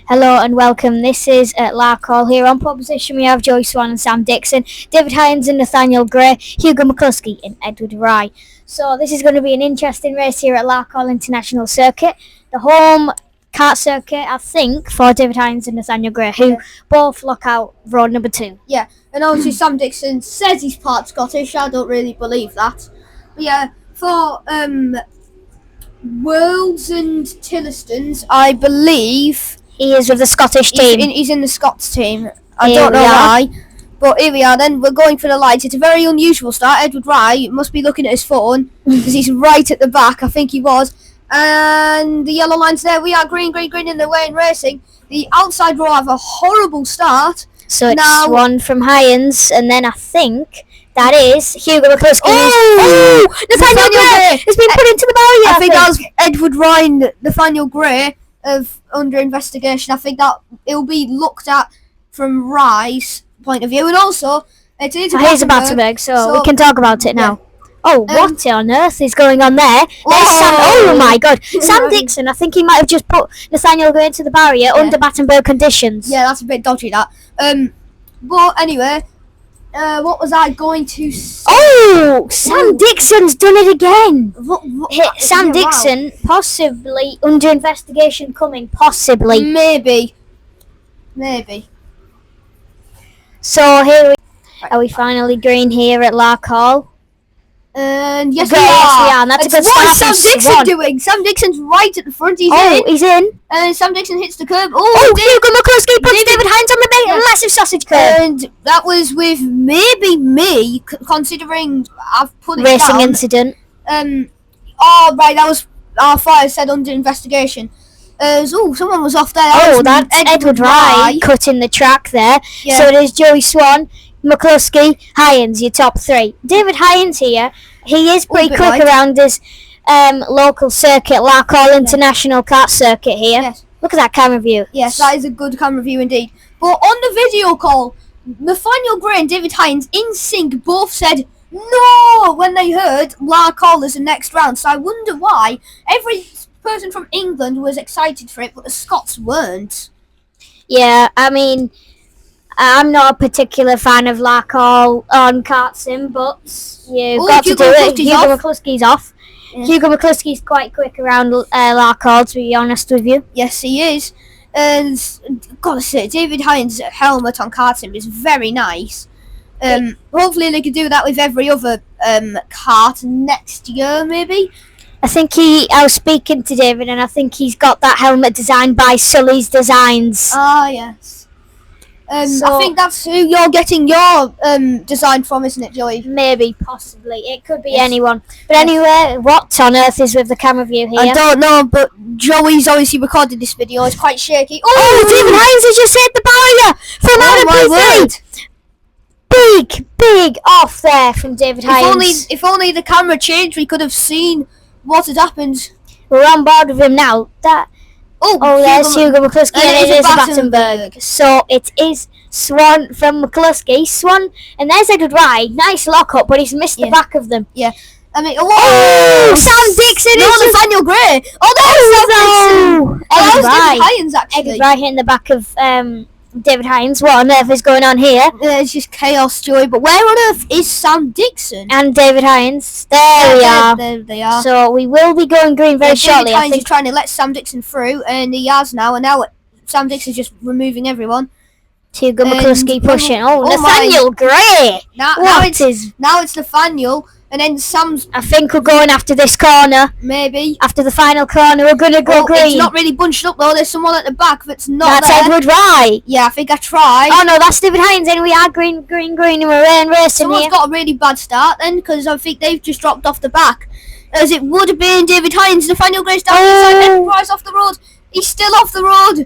Hello and welcome. This is Larkhall. Here on pole position we have Joey Swan and Sam Dixon, David Hines and Nathaniel Gray, Hugo McCluskey and Edward Rye. So this is going to be an interesting race here at Larkhall International Circuit. The home kart circuit, I think, for David Hines and Nathaniel Gray, who both lock out road number 2. Yeah, and obviously Sam Dixon says he's part Scottish. I don't really believe that. But yeah, for Worlds and Tillistons, I believe He is with the Scottish team. he's in the Scots team. I Here don't know we are. why. But here we are then, we're going for the lights. It's a very unusual start. Edward Rye must be looking at his phone because he's right at the back, I think he was. And the yellow line's there. We are green in the way in racing. The outside row have a horrible start. So it's now, Swan from Hines, and then I think that is Hugo McCluskey. Oh! Nathaniel Gray has been put into the barrier. I think that was Edward Rye and Nathaniel Gray of under investigation. I think that it will be looked at from Rye's point of view, and also it's here's a Battenberg, so we can talk about it now. Oh, what on earth is going on there? There's Sam. Oh my God, Sam Dixon. I think he might have just put Nathaniel Gray into the barrier under Battenberg conditions. Yeah, that's a bit dodgy. That. But anyway, what was I going to say? Oh, Sam Dixon's done it again. Sam yeah, Dixon possibly under investigation coming. Possibly. Maybe. So here are we finally green here at Larkhall. And yes, we are. And that's a good start. What's Sam Dixon doing? Sam Dixon's right at the front. He's in. And Sam Dixon hits the curb. Hugo McCluskey puts David Hines on the massive sausage curb. And that was with maybe me, considering I've put it Racing down. incident. Oh right, that was our fire said under investigation. Someone was off there. That's Edward Rye cutting the track there. Yeah. So it is Joey Swan, McCluskey, Hines, your top 3. David Hines here, he is pretty quick around his local circuit, Larkhall International Kart Circuit here. Yes. Look at that camera view. Yes, that is a good camera view indeed. But on the video call, Nathaniel Gray and David Hines in sync both said no when they heard Larkhall as the next round. So I wonder why every person from England was excited for it, but the Scots weren't. Yeah, I mean, I'm not a particular fan of Larkhall on kart sim, but you've got to do it. Hugo McCluskey's off. Yeah. Hugo McCluskey's quite quick around Larkhall, to be honest with you. Yes, he is. And gotta say, David Hines' helmet on kart sim is very nice. Hopefully they could do that with every other kart next year, maybe. I think I was speaking to David, and I think he's got that helmet designed by Sully's Designs. Ah, yes. I think that's who you're getting your design from, isn't it, Joey? Maybe, possibly. It could be anyone. But anyway, what on earth is with the camera view here? I don't know, but Joey's obviously recorded this video. It's quite shaky. Oh, David Hines has just hit the barrier from out of P3. Big off there from David Hines. If only the camera changed, we could have seen what had happened. We're on board with him now. There's Hugo McCluskey and it is Battenberg. So it is Swan from McCluskey. Swan, and there's Edward Rye. Nice lock up, but he's missed the back of them. Yeah. I mean, Sam Dixon! Nathaniel Gray! Oh, there's Edward Rye. David Hines, actually. Edward Rye hitting the back of David Hines. What on earth is going on here? It's just chaos, Joey. But where on earth is Sam Dixon? And David Hines. There we are. There they are. So we will be going green very shortly. David Hines is trying to let Sam Dixon through, and he has now. And now Sam Dixon's just removing everyone. Hugo McCluskey pushing. Nathaniel Gray. Now it's Nathaniel. And then Sam's... I think we're going after this corner. Maybe. After the final corner, we're going to go green. It's not really bunched up, though. There's someone at the back that's not there. That's Edward Rye. Yeah, I think I tried. Oh, no, that's David Hines. And we are green, and we're racing Someone's got a really bad start, then, because I think they've just dropped off the back. As it would have been David Hines. Nathaniel Gray's down the side. Edward Rye's off the road. He's still off the road.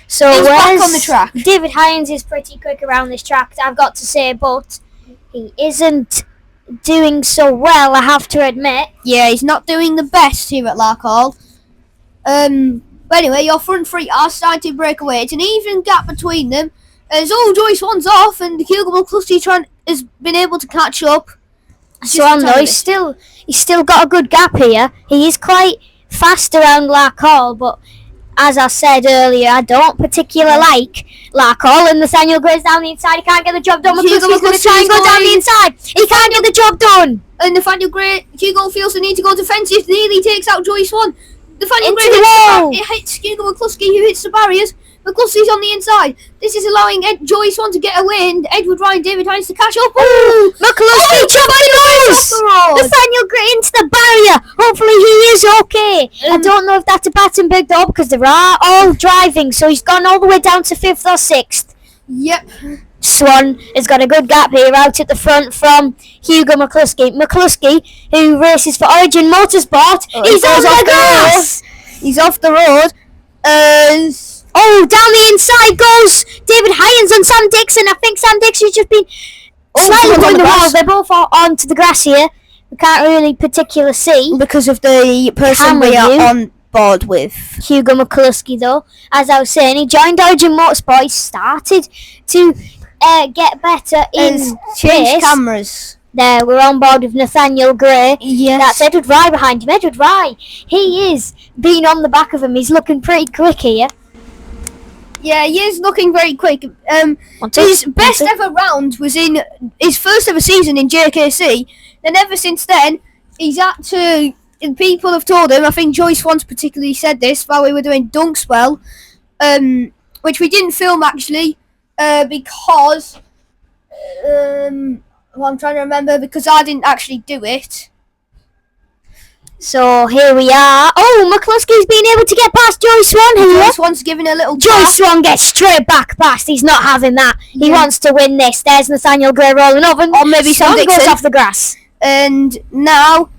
So he's back on the track. David Hines is pretty quick around this track, I've got to say, but he isn't doing so well, I have to admit. Yeah, he's not doing the best here at Larkhall. But anyway, your front 3 are starting to break away. It's an even gap between them. As Joey Swan's off, and Hugo McCluskey has been able to catch up. Swan, though, he's still got a good gap here. He is quite fast around Larkhall, but as I said earlier, I don't particularly like Larkhall, and Nathaniel Gray's down the inside. He can't get the job done. Hugo McCluskey's going to try and go down the inside. He can't get the job done. And Nathaniel Gray, Hugo feels the need to go defensive. Nearly takes out Joyce Swan. Nathaniel Into Gray the wall. hits Hugo McCluskey, who hits the barriers. McCluskey's on the inside. This is allowing Joyce Swan to get away, and Edward Ryan, David Hines to catch up. Ooh, McCluskey chops Nathaniel Gray into the barrier. Hopefully he is okay. I don't know if that's a Battenberg though, because they are all driving, so he's gone all the way down to 5th or 6th. Yep. Swan has got a good gap here out at the front from Hugo McCluskey. McCluskey, who races for Origin Motorsport, he's on the grass. He's off the road. Down the inside goes David Hines and Sam Dixon. I think Sam Dixon's just been slightly someone's on going the the wall. grass. They're both onto the grass here. We can't really particularly see Because of the person Camera we are view. on board with. Hugo McCluskey though. As I was saying, he joined Origin Motorsport. He started to get better in Change pace. cameras. There, we're on board with Nathaniel Gray. Yes. That's Edward Rye behind him. Edward Rye, he is being on the back of him. He's looking pretty quick here. Yeah, he is looking very quick. His best ever round was in his first ever season in JKC. And ever since then, he's had to... People have told him, I think Joyce once particularly said this while we were doing Dunkswell, which we didn't film actually, because... I'm trying to remember, because I didn't actually do it. So here we are. Oh, McCluskey's been able to get past Joyce Swan here. Joyce Swan's giving a little Joyce Swan gets straight back past. He's not having that. He Yeah. wants to win this. There's Nathaniel Gray rolling over. Or maybe Sam Swan goes Dixon. off the grass. And now,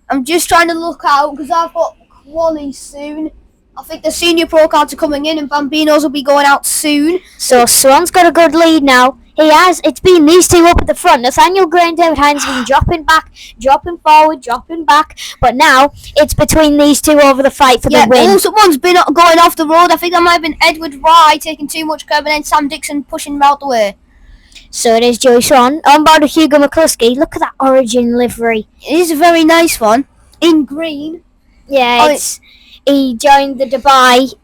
I'm just trying to look out, because I've got quali soon. I think the senior pro cards are coming in, and Bambinos will be going out soon. So Swan's got a good lead now. He has. It's been these two up at the front. Nathaniel Gray and David Hines have been dropping back, dropping forward, dropping back. But now it's between these two over the fight for the win. Someone's been going off the road. I think that might have been Edward Rye taking too much curb, and then Sam Dixon pushing him out the way. So it is Joyce Swan on board with Hugo McCluskey. Look at that Origin livery. It is a very nice one in green. Yeah, he joined the Dubai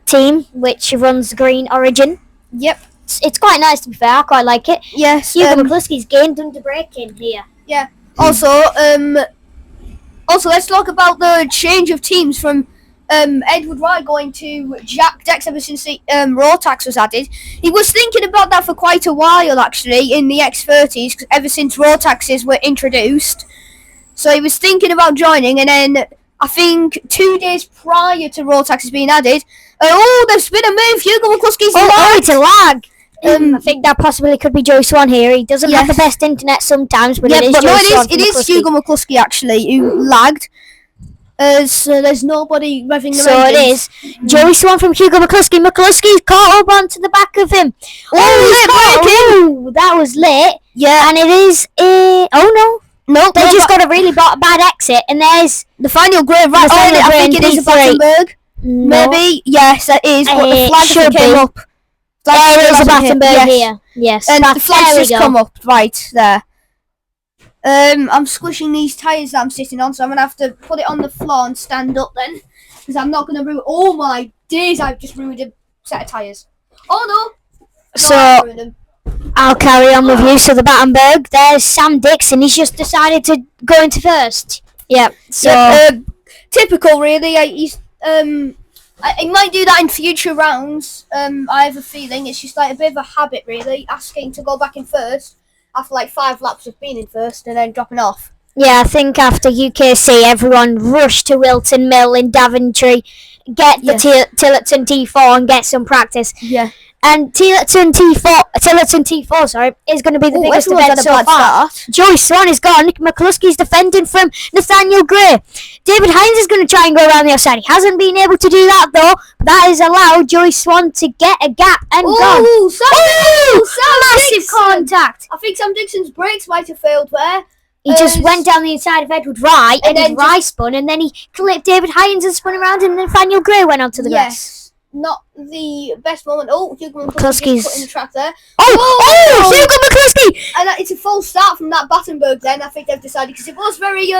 team, which runs Green Origin. Yep. It's quite nice, to be fair. I quite like it. Yes. Hugo McCluskey's gained under braking here. Yeah. Also, let's talk about the change of teams from Edward Wright going to Jack Dex ever since the Rotax was added. He was thinking about that for quite a while, actually, in the X30s, ever since Rotaxes were introduced. So he was thinking about joining, and then I think 2 days prior to Rotaxes being added, there's been a move. Hugo McCluskey's it's a lag. I think that possibly could be Joyce Swan here. He doesn't have the best internet sometimes, but it is Joyce Swan from it is McCluskey. Hugo McCluskey actually who lagged. So there's nobody revving the So it is Joyce Swan from Hugo McCluskey. McCluskey's caught up onto the back of him. That was lit. Yeah, And it is no, they just got a really bad exit, and there's Nathaniel Gray right. Nathaniel I Gray think in it is a D3. Battenberg. no. Maybe yes, that is. But the It flag should just came be. up. There is a Flag Battenberg yes. here. Yes, And the there flag's we just go. come up right there. I'm squishing these tyres that I'm sitting on, so I'm gonna have to put it on the floor and stand up then, because I'm not gonna ruin. Oh my days! I've just ruined a set of tyres. Oh no! So I've ruined them. I'll carry on with you. So the Battenberg, there's Sam Dixon. He's just decided to go into first. Yep. So Typical, really. He might do that in future rounds. I have a feeling it's just like a bit of a habit, really, asking to go back in first after like 5 laps of being in first and then dropping off. yeah, I think after UKC, everyone rushed to Wilton Mill in Daventry, get the Tillotson T4 and get some practice. Yeah. And Tillotson T4, sorry, is going to be the biggest event so far. Joyce Swan is gone. McCluskey's defending from Nathaniel Gray. David Hines is going to try and go around the outside. He hasn't been able to do that though. That has allowed Joyce Swan to get a gap and gone. Massive contact. I think Sam Dixon's brakes might have failed there. He just went down the inside of Edward Wright, and then then Rye spun, and then he clipped David Hines and spun around, and Nathaniel Gray went onto the grass. Yes. Not the best moment. Oh, Hugo McCluskey's McCluskey's put in the track there. Hugo McCluskey! And it's a false start from that Battenberg then, I think they've decided, because it was very,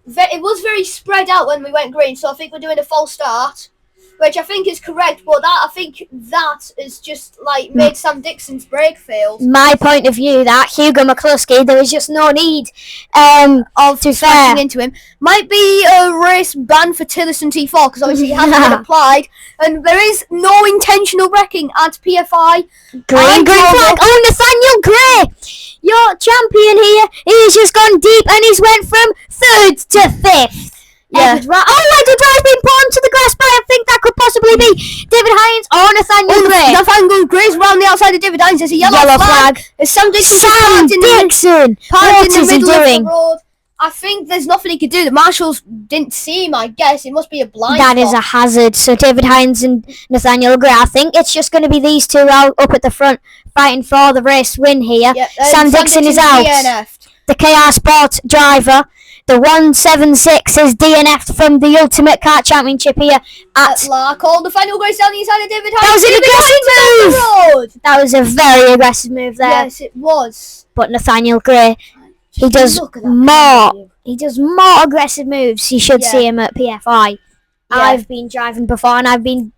it was very spread out when we went green, so I think we're doing a false start, which I think is correct, but I think that is just like made Sam Dixon's brake fail. My point of view, that Hugo McCluskey, there was just no need Of smashing into him. Might be a race ban for Tillerson T4 because obviously it hasn't been applied, and there is no intentional wrecking at PFI. Green flag. Oh, Nathaniel Gray, your champion here. He's just gone deep and he's went from 3rd to 5th. Yeah. Edward Wright's been put onto the grass by, I think that could possibly be David Hines or Nathaniel Gray. Nathaniel Gray's round the outside of David Hines. There's a yellow flag. There's Sam Dixon. What is he doing? I think there's nothing he could do. The marshals didn't see him, I guess. It must be a blind That is a hazard. So David Hines and Nathaniel Gray, I think it's just going to be these two out up at the front fighting for the race win here. Yeah, Sam Dixon is out. DNF'd. The KR Sport driver, the 176 is DNF'd from the Ultimate Kart Championship here at Larkhall. Nathaniel Gray's down the inside of David Hines. That was an aggressive move. That was a very aggressive move there. Yes, it was. But Nathaniel Gray, he does more. He does more aggressive moves. You should see him at PFI. I've been driving before, and I've been.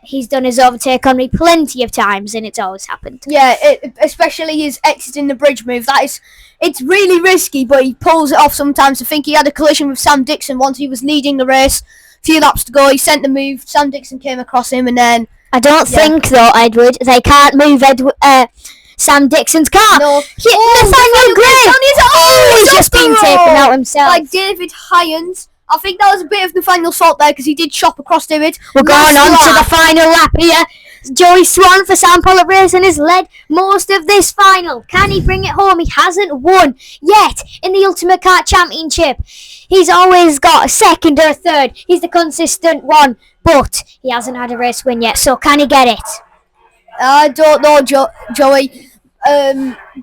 He's done his overtake on me plenty of times, and it's always happened. Yeah, especially his exiting the bridge move. It's really risky, but he pulls it off sometimes. I think he had a collision with Sam Dixon once he was leading the race. A few laps to go, he sent the move. Sam Dixon came across him, and then I don't think though, Edward, they can't move Sam Dixon's car. No. Nathaniel Gray. He's just been taken out himself. Like David Hines. I think that was a bit of Nathaniel's fault there because he did chop across David. We're going on to the final lap here. Joey Swan for Sam Pollock Racing has led most of this final. Can he bring it home? He hasn't won yet in the Ultimate Kart Championship. He's always got a 2nd or a 3rd. He's the consistent one, but he hasn't had a race win yet. So can he get it? I don't know, Joey.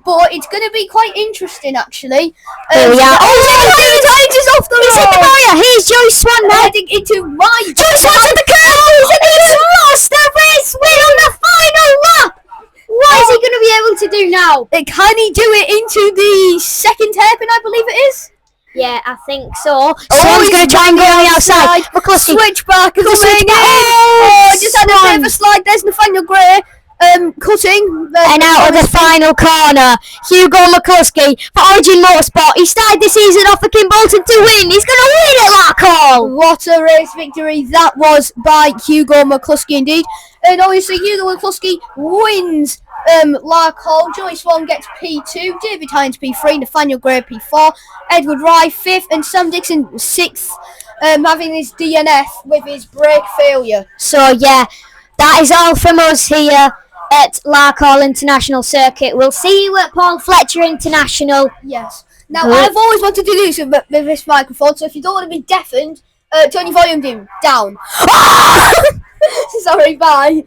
But it's going to be quite interesting, actually. Here we are. David Hines is off the road. He's hit the barrier. Here's Joey Swan now. Heading into my... Joey Swan's at the curve. He's lost the race win on the final lap. What is he going to be able to do now? Can he do it into the 2nd hairpin, I believe it is? Yeah, I think so. Swan's going to try and go on the outside. McCluskey. Switchback coming in. Oh, just had a bit of a slide. There's Nathaniel Gray. Cutting and out of the final corner, Hugo McCluskey for Origin Motorsport. He started the season off for Kim Bolton to win. He's going to win at Larkhall. What a race victory that was by Hugo McCluskey indeed. And obviously Hugo McCluskey wins Larkhall. Joey Swan gets P2, David Hines P3, Nathaniel Gray P4, Edward Wright 5th, and Sam Dixon 6th, having his DNF with his brake failure. So yeah, that is all from us here at Larkhall International Circuit. We'll see you at Paul Fletcher International. Yes. Now, I've always wanted to do this with this microphone, so if you don't want to be deafened, turn your volume down. Sorry, bye.